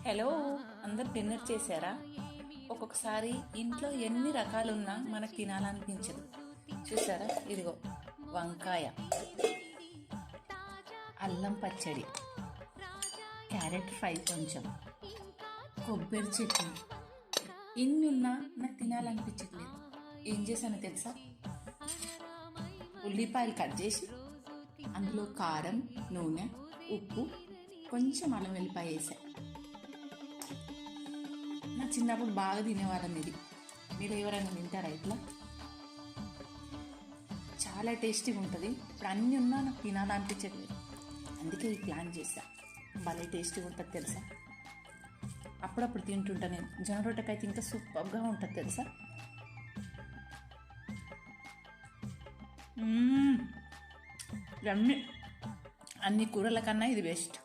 Hello, అందరు dinner చేశారా? ఒక్కొక్కసారి ఇంట్లో ఎన్ని రకాలున్నా మనకు తినాలనిపించదు. చూసారా, ఇదిగో వంకాయ, అల్లం పచ్చడి, క్యారెట్ ఫ్రై, కొంచెం కొబ్బరి చట్నీ, ఇన్ని ఉన్నా నాకు తినాలనిపించట్లేదు. ఏం చేశానో తెలుసా? ఉల్లిపాయలు కట్ చేసి అందులో కారం, నూనె, ఉప్పు, కొంచెం అల్లం వెల్లిపాయ వేసా. నా చిన్నప్పుడు బాగా తినేవాళ్ళం ఇది. మీరు ఎవరైనా తింటారా ఇట్లా? చాలా టేస్టీగా ఉంటుంది. ఇప్పుడు అన్నీ ఉన్నా నాకు తినాలనిపించట్లేదు, అందుకే ఈ ప్లాన్ చేశా. భలే టేస్టీగా ఉంటుంది తెలుసా. అప్పుడప్పుడు తింటుంటా నేను. జొన్న రొట్టెకైతే ఇంకా సూపర్గా ఉంటుంది తెలుసా. అన్ని కూరల కన్నా ఇది బెస్ట్.